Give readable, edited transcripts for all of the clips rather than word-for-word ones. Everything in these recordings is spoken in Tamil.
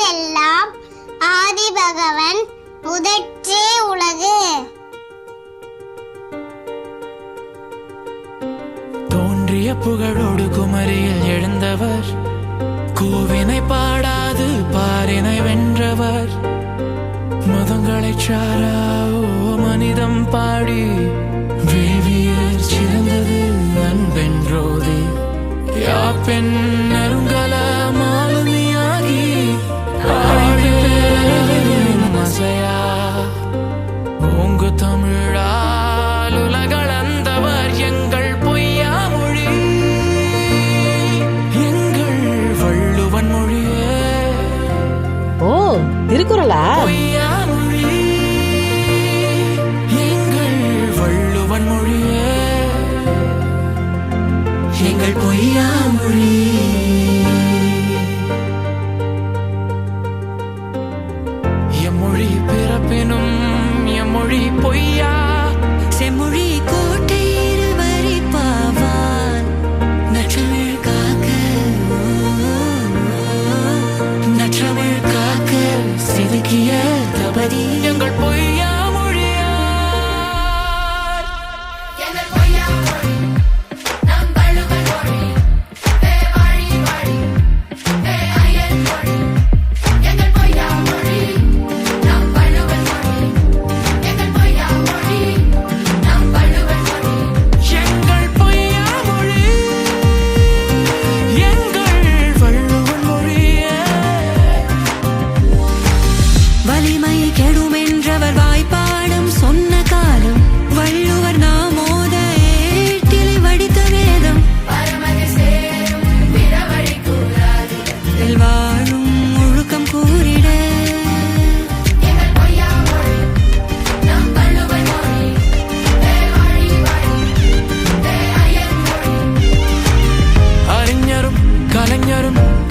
எல்லாம் ஆதிபகவன் முதற்றே உலகு. தோன்றிய புகழோடு குமரியில் எழுந்தவர், கோவினை பாடாது பாரினை வென்றவர். மதங்களை சாராவோ மனிதம் பாடி வேவியர் சிறந்தது அன்பென்றோதி. யாப்பெண் நெருங்கல மாலுமியாகி மசையா ஓங்கு தமிழால் உலகளந்தவர் எங்கள் பொய்யா மொழி, எங்கள் வள்ளுவன் மொழியே. ஓ, திருக்குறளா? பொய்யா மொழி, எங்கள் வள்ளுவன் மொழியே, எங்கள் பொய்யா மொழி. எம்மொழி பிறப்பினும் எம்மொழி பொய்யா, செம்மொழி கோட்டை இருவரி பாவான். நற்றமிழ் காக்க நற்றமிழ் காக்க செதுக்கிய தபதி எங்கள் பொய்யா மொழியா.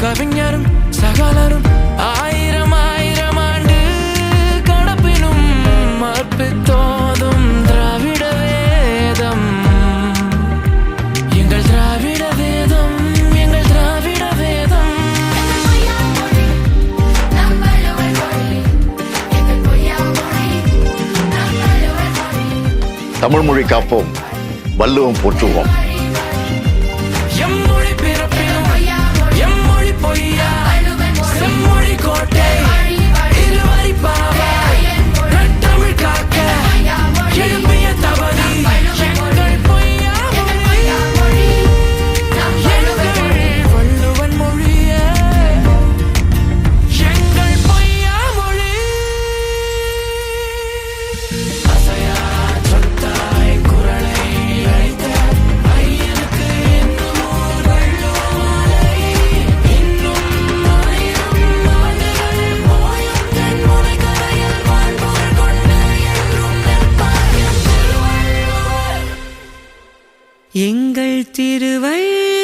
கவிஞரும் சகலரும் ஆயிரம் ஆயிரம் ஆண்டு கடப்பினும் அற்பித்தோதும் திராவிட வேதம், எங்கள் திராவிட வேதம், எங்கள் திராவிட வேதம். தமிழ் மொழி காப்போம், வள்ளுவம் போற்றுவோம். எம்மொழி பிறப்பினும் எம்மொழி பொய்யா, செம்மொழி கோட்டை இருவரி பாவா. நற்றமிழ் காக்க எழுப்பிய தவறி எங்கள் பொய்யா மொழி, எங்கள் வள்ளுவன் மொழியே, எங்கள் பொய்யா மொழி. அசையா சொத்தாய் குரலை அழைத்த ஐயனுக்கு இன்னும் ஓர் வள்ளுவமாலை. இன்னும் ஆயிரம் ஆண்டுகள் போயும் தென் முனைக்கரையில் வாழ்போர் கொண்டு என்றும் நிற்பார் எம் திருவள்ளுவர், எங்கள் திருவள்ளுவர்.